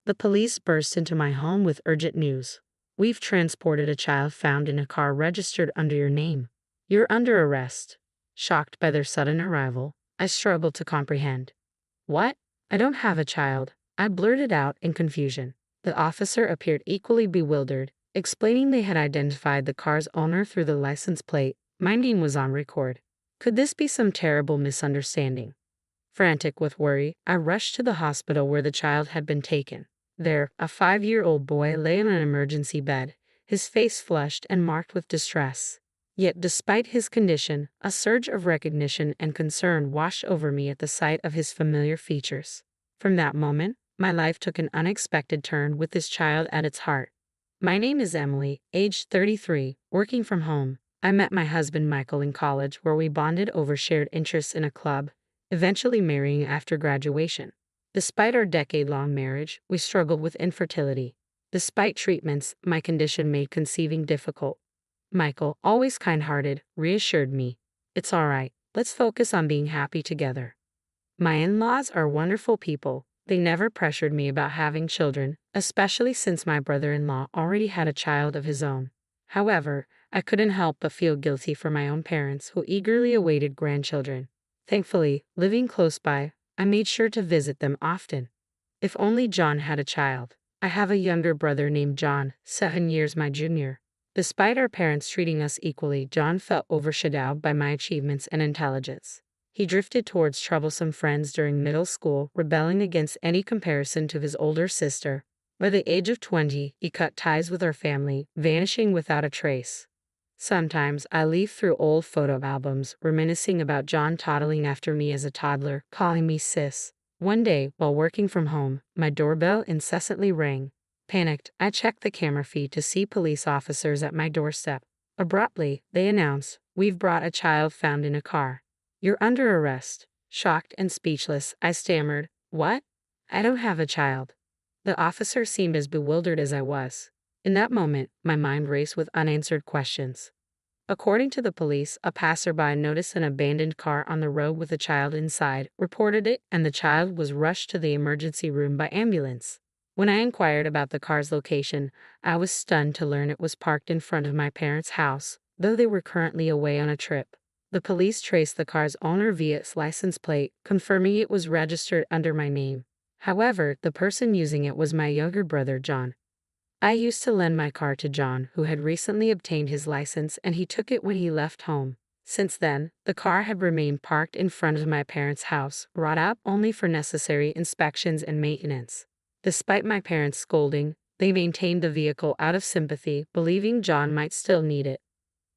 The police burst into my home with urgent news. We've transported a child found in a car registered under your name. You're under arrest. Shocked by their sudden arrival, I struggled to comprehend. What? I don't have a child, I blurted out in confusion. The officer appeared equally bewildered, explaining they had identified the car's owner through the license plate. My name was on record. Could this be some terrible misunderstanding? Frantic with worry, I rushed to the hospital where the child had been taken. There, a 5-year-old boy lay on an emergency bed, his face flushed and marked with distress. Yet despite his condition, a surge of recognition and concern washed over me at the sight of his familiar features. From that moment, my life took an unexpected turn with this child at its heart. My name is Emily, aged 33, working from home. I met my husband Michael in college where we bonded over shared interests in a club, eventually marrying after graduation. Despite our decade-long marriage, we struggled with infertility. Despite treatments, my condition made conceiving difficult. Michael, always kind-hearted, reassured me. It's all right, let's focus on being happy together. My in-laws are wonderful people. They never pressured me about having children, especially since my brother-in-law already had a child of his own. However, I couldn't help but feel guilty for my own parents who eagerly awaited grandchildren. Thankfully, living close by, I made sure to visit them often. If only John had a child. I have a younger brother named John, 7 years my junior. Despite our parents treating us equally, John felt overshadowed by my achievements and intelligence. He drifted towards troublesome friends during middle school, rebelling against any comparison to his older sister. By the age of 20, he cut ties with our family, vanishing without a trace. Sometimes I leaf through old photo albums, reminiscing about John toddling after me as a toddler, calling me sis. One day, while working from home, my doorbell incessantly rang. Panicked, I checked the camera feed to see police officers at my doorstep. Abruptly, they announced, "We've brought a child found in a car. You're under arrest." Shocked and speechless, I stammered, "What? I don't have a child." The officer seemed as bewildered as I was. In that moment, my mind raced with unanswered questions. According to the police, a passerby noticed an abandoned car on the road with a child inside, reported it, and the child was rushed to the emergency room by ambulance. When I inquired about the car's location, I was stunned to learn it was parked in front of my parents' house, though they were currently away on a trip. The police traced the car's owner via its license plate, confirming it was registered under my name. However, the person using it was my younger brother, John. I used to lend my car to John, who had recently obtained his license, and he took it when he left home. Since then, the car had remained parked in front of my parents' house, brought out only for necessary inspections and maintenance. Despite my parents' scolding, they maintained the vehicle out of sympathy, believing John might still need it.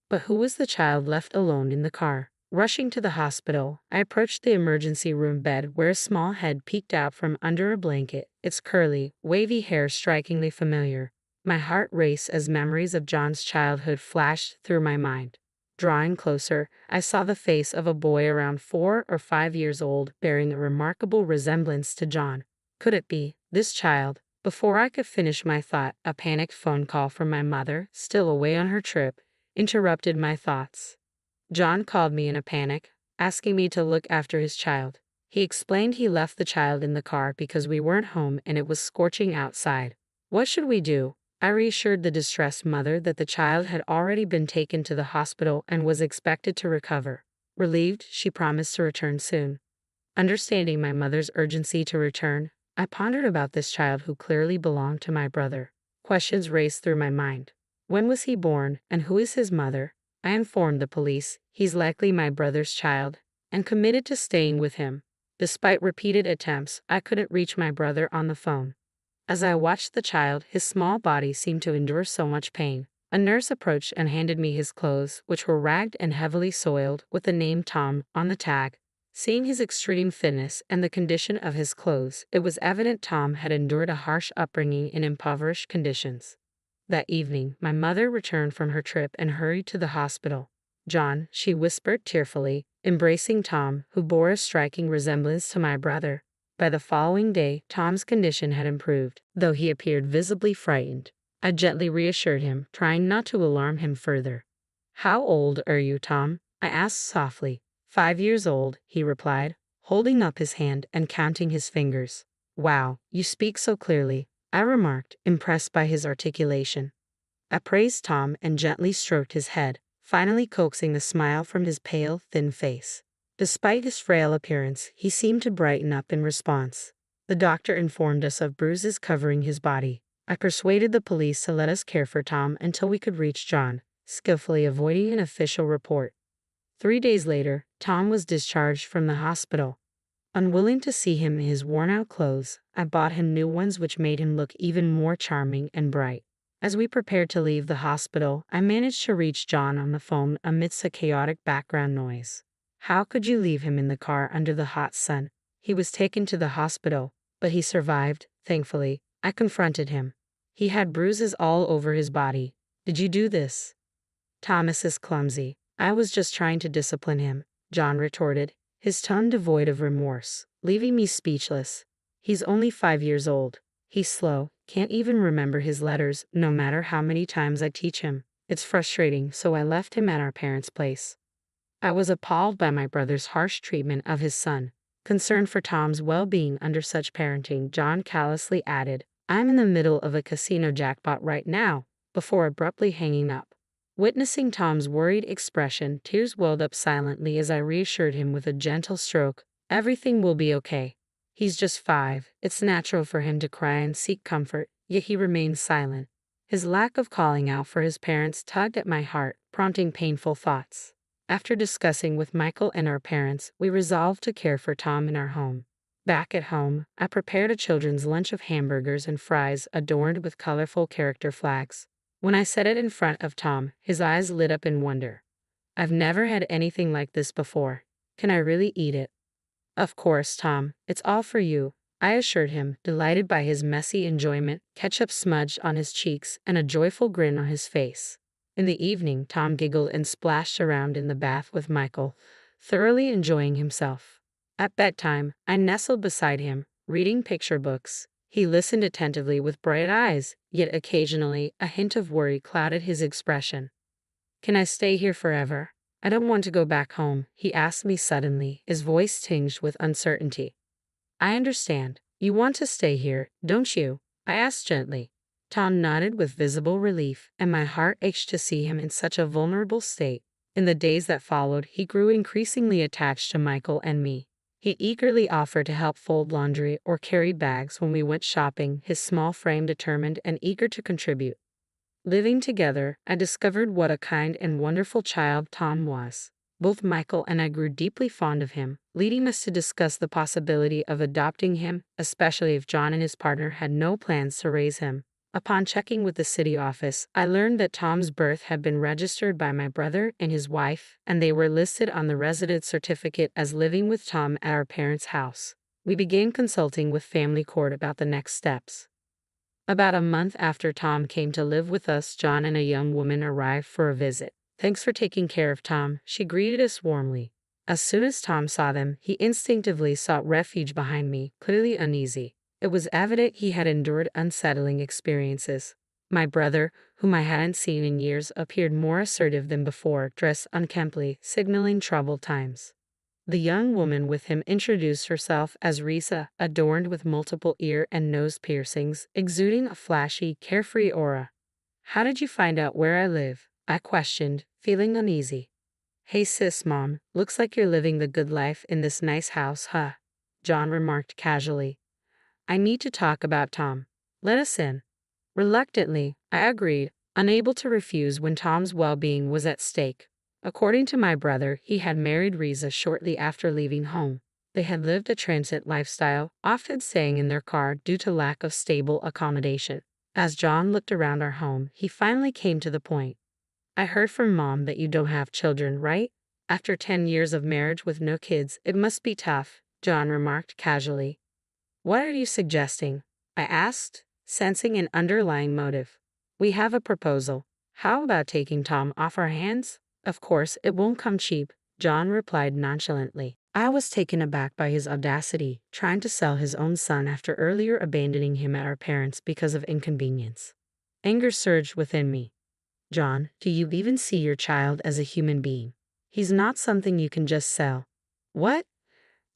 But who was the child left alone in the car? Rushing to the hospital, I approached the emergency room bed where a small head peeked out from under a blanket, its curly, wavy hair strikingly familiar. My heart raced as memories of John's childhood flashed through my mind. Drawing closer, I saw the face of a boy around 4 or 5 years old, bearing a remarkable resemblance to John. Could it be this child? Before I could finish my thought, a panicked phone call from my mother, still away on her trip, interrupted my thoughts. John called me in a panic, asking me to look after his child. He explained he left the child in the car because we weren't home and it was scorching outside. What should we do? I reassured the distressed mother that the child had already been taken to the hospital and was expected to recover. Relieved, she promised to return soon. Understanding my mother's urgency to return, I pondered about this child who clearly belonged to my brother. Questions raced through my mind. When was he born, and who is his mother? I informed the police he's likely my brother's child, and committed to staying with him. Despite repeated attempts, I couldn't reach my brother on the phone. As I watched the child, his small body seemed to endure so much pain. A nurse approached and handed me his clothes, which were ragged and heavily soiled, with the name Tom on the tag. Seeing his extreme thinness and the condition of his clothes, it was evident Tom had endured a harsh upbringing in impoverished conditions. That evening, my mother returned from her trip and hurried to the hospital. "John," she whispered tearfully, embracing Tom, who bore a striking resemblance to my brother. By the following day, Tom's condition had improved, though he appeared visibly frightened. I gently reassured him, trying not to alarm him further. "How old are you, Tom?" I asked softly. 5 years old, he replied, holding up his hand and counting his fingers. "Wow, you speak so clearly. I remarked, impressed by his articulation. I praised Tom and gently stroked his head, finally coaxing the smile from his pale, thin face. Despite his frail appearance, he seemed to brighten up in response. The doctor informed us of bruises covering his body. I persuaded the police to let us care for Tom until we could reach John, skillfully avoiding an official report. 3 days later, Tom was discharged from the hospital. Unwilling to see him in his worn-out clothes, I bought him new ones which made him look even more charming and bright. As we prepared to leave the hospital, I managed to reach John on the phone amidst a chaotic background noise. How could you leave him in the car under the hot sun? He was taken to the hospital, but he survived, thankfully. I confronted him. He had bruises all over his body. Did you do this? Thomas is clumsy. I was just trying to discipline him, John retorted, his tone devoid of remorse, leaving me speechless. He's only 5 years old. He's slow, can't even remember his letters, no matter how many times I teach him. It's frustrating, so I left him at our parents' place. I was appalled by my brother's harsh treatment of his son. Concerned for Tom's well-being under such parenting, John callously added, I'm in the middle of a casino jackpot right now, before abruptly hanging up. Witnessing Tom's worried expression, tears welled up silently as I reassured him with a gentle stroke. Everything will be okay. He's just 5. It's natural for him to cry and seek comfort, yet he remains silent. His lack of calling out for his parents tugged at my heart, prompting painful thoughts. After discussing with Michael and our parents, we resolved to care for Tom in our home. Back at home, I prepared a children's lunch of hamburgers and fries adorned with colorful character flags. When I set it in front of Tom, his eyes lit up in wonder. I've never had anything like this before. Can I really eat it? Of course, Tom, it's all for you, I assured him, delighted by his messy enjoyment, ketchup smudged on his cheeks, and a joyful grin on his face. In the evening, Tom giggled and splashed around in the bath with Michael, thoroughly enjoying himself. At bedtime, I nestled beside him, reading picture books. He listened attentively with bright eyes, yet occasionally a hint of worry clouded his expression. Can I stay here forever? I don't want to go back home, he asked me suddenly, his voice tinged with uncertainty. I understand. You want to stay here, don't you? I asked gently. Tom nodded with visible relief, and my heart ached to see him in such a vulnerable state. In the days that followed, he grew increasingly attached to Michael and me. He eagerly offered to help fold laundry or carry bags when we went shopping, his small frame determined and eager to contribute. Living together, I discovered what a kind and wonderful child Tom was. Both Michael and I grew deeply fond of him, leading us to discuss the possibility of adopting him, especially if John and his partner had no plans to raise him. Upon checking with the city office, I learned that Tom's birth had been registered by my brother and his wife, and they were listed on the residence certificate as living with Tom at our parents' house. We began consulting with family court about the next steps. About a month after Tom came to live with us, John and a young woman arrived for a visit. Thanks for taking care of Tom, she greeted us warmly. As soon as Tom saw them, he instinctively sought refuge behind me, clearly uneasy. It was evident he had endured unsettling experiences. My brother, whom I hadn't seen in years, appeared more assertive than before, dressed unkemptly, signaling troubled times. The young woman with him introduced herself as Risa, adorned with multiple ear and nose piercings, exuding a flashy, carefree aura. How did you find out where I live? I questioned, feeling uneasy. Hey sis, Mom, looks like you're living the good life in this nice house, huh? John remarked casually. I need to talk about Tom. Let us in. Reluctantly, I agreed, unable to refuse when Tom's well-being was at stake. According to my brother, he had married Risa shortly after leaving home. They had lived a transit lifestyle, often staying in their car due to lack of stable accommodation. As John looked around our home, he finally came to the point. I heard from Mom that you don't have children, right? After 10 years of marriage with no kids, it must be tough, John remarked casually. What are you suggesting? I asked, sensing an underlying motive. We have a proposal. How about taking Tom off our hands? Of course, it won't come cheap, John replied nonchalantly. I was taken aback by his audacity, trying to sell his own son after earlier abandoning him at our parents because of inconvenience. Anger surged within me. John, do you even see your child as a human being? He's not something you can just sell. What?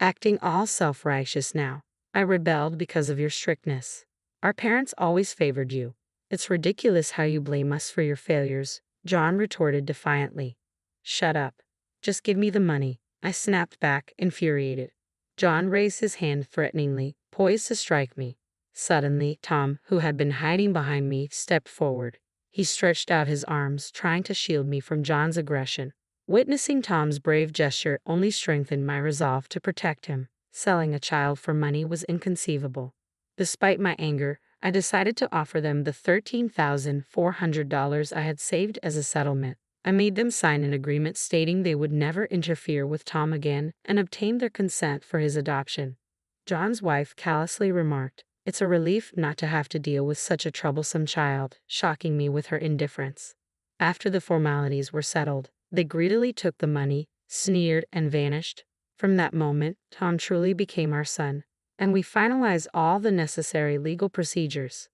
Acting all self-righteous now. I rebelled because of your strictness. Our parents always favored you. It's ridiculous how you blame us for your failures, John retorted defiantly. Shut up. Just give me the money, I snapped back, infuriated. John raised his hand threateningly, poised to strike me. Suddenly, Tom, who had been hiding behind me, stepped forward. He stretched out his arms, trying to shield me from John's aggression. Witnessing Tom's brave gesture only strengthened my resolve to protect him. Selling a child for money was inconceivable. Despite my anger, I decided to offer them the $13,400 I had saved as a settlement. I made them sign an agreement stating they would never interfere with Tom again and obtained their consent for his adoption. John's wife callously remarked, "It's a relief not to have to deal with such a troublesome child," shocking me with her indifference. After the formalities were settled, they greedily took the money, sneered, and vanished. From that moment, Tom truly became our son, and we finalized all the necessary legal procedures.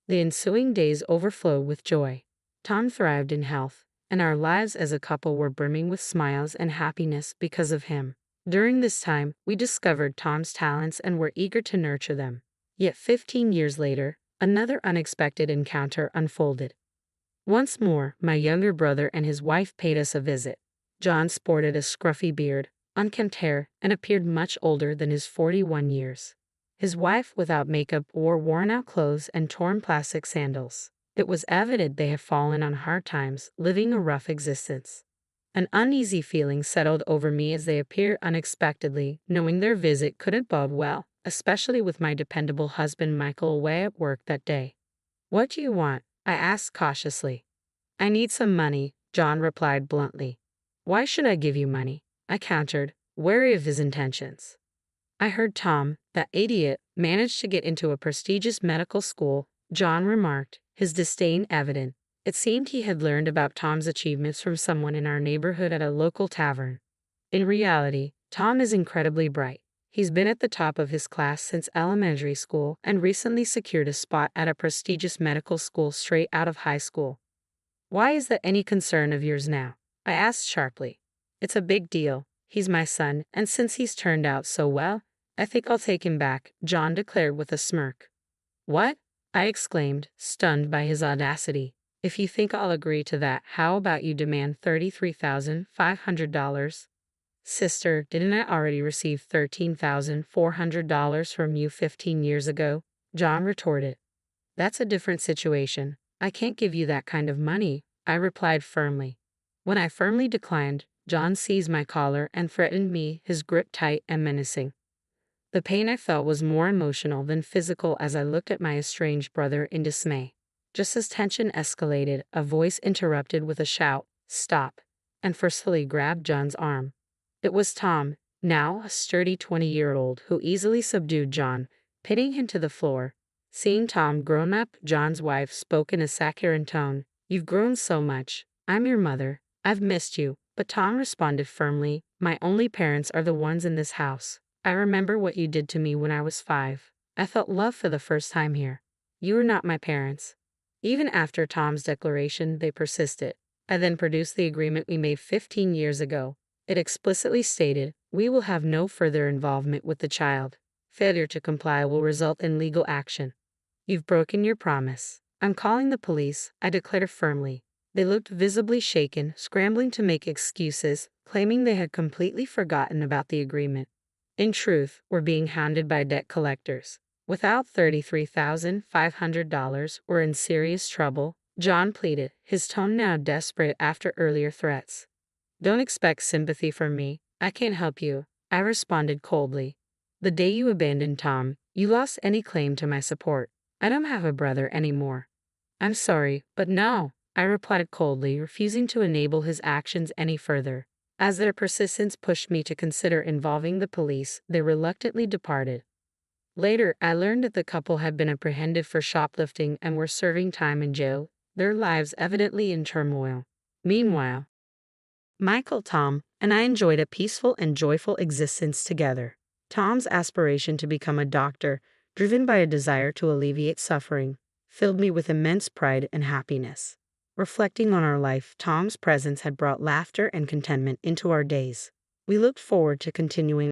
The ensuing days overflowed with joy. Tom thrived in health, and our lives as a couple were brimming with smiles and happiness because of him. During this time, we discovered Tom's talents and were eager to nurture them. Yet 15 years later, another unexpected encounter unfolded. Once more, my younger brother and his wife paid us a visit. John sported a scruffy beard, unkempt hair, and appeared much older than his 41 years. His wife, without makeup, wore worn-out clothes and torn plastic sandals. It was evident they had fallen on hard times, living a rough existence. An uneasy feeling settled over me as they appeared unexpectedly, knowing their visit couldn't bode well, especially with my dependable husband Michael away at work that day. "What do you want?" I asked cautiously. "I need some money," John replied bluntly. "Why should I give you money?" I countered, wary of his intentions. "I heard Tom, that idiot, managed to get into a prestigious medical school," John remarked, his disdain evident. It seemed he had learned about Tom's achievements from someone in our neighborhood at a local tavern. In reality, Tom is incredibly bright. He's been at the top of his class since elementary school and recently secured a spot at a prestigious medical school straight out of high school. "Why is that any concern of yours now?" I asked sharply. "It's a big deal. He's my son, and since he's turned out so well, I think I'll take him back," John declared with a smirk. "What?" I exclaimed, stunned by his audacity. "If you think I'll agree to that, how about you demand $33,500? Sister, didn't I already receive $13,400 from you 15 years ago? John retorted. "That's a different situation. I can't give you that kind of money," I replied firmly. When I firmly declined, John seized my collar and threatened me, his grip tight and menacing. The pain I felt was more emotional than physical as I looked at my estranged brother in dismay. Just as tension escalated, a voice interrupted with a shout, "Stop," and forcefully grabbed John's arm. It was Tom, now a sturdy 20-year-old, who easily subdued John, pinning him to the floor. Seeing Tom grown up, John's wife spoke in a saccharine tone. "You've grown so much. I'm your mother. I've missed you." But Tom responded firmly, "My only parents are the ones in this house. I remember what you did to me when I was 5. I felt love for the first time here. You are not my parents." Even after Tom's declaration, they persisted. I then produced the agreement we made 15 years ago. It explicitly stated, "We will have no further involvement with the child. Failure to comply will result in legal action." "You've broken your promise. I'm calling the police," I declared firmly. They looked visibly shaken, scrambling to make excuses, claiming they had completely forgotten about the agreement. In truth, we're being hounded by debt collectors. Without $33,500, we're in serious trouble, John pleaded, his tone now desperate after earlier threats. "Don't expect sympathy from me. I can't help you," I responded coldly. "The day you abandoned Tom, you lost any claim to my support. I don't have a brother anymore." "I'm sorry, but no," I replied coldly, refusing to enable his actions any further. As their persistence pushed me to consider involving the police, they reluctantly departed. Later, I learned that the couple had been apprehended for shoplifting and were serving time in jail, their lives evidently in turmoil. Meanwhile, Michael, Tom, and I enjoyed a peaceful and joyful existence together. Tom's aspiration to become a doctor, driven by a desire to alleviate suffering, filled me with immense pride and happiness. Reflecting on our life, Tom's presence had brought laughter and contentment into our days. We looked forward to continuing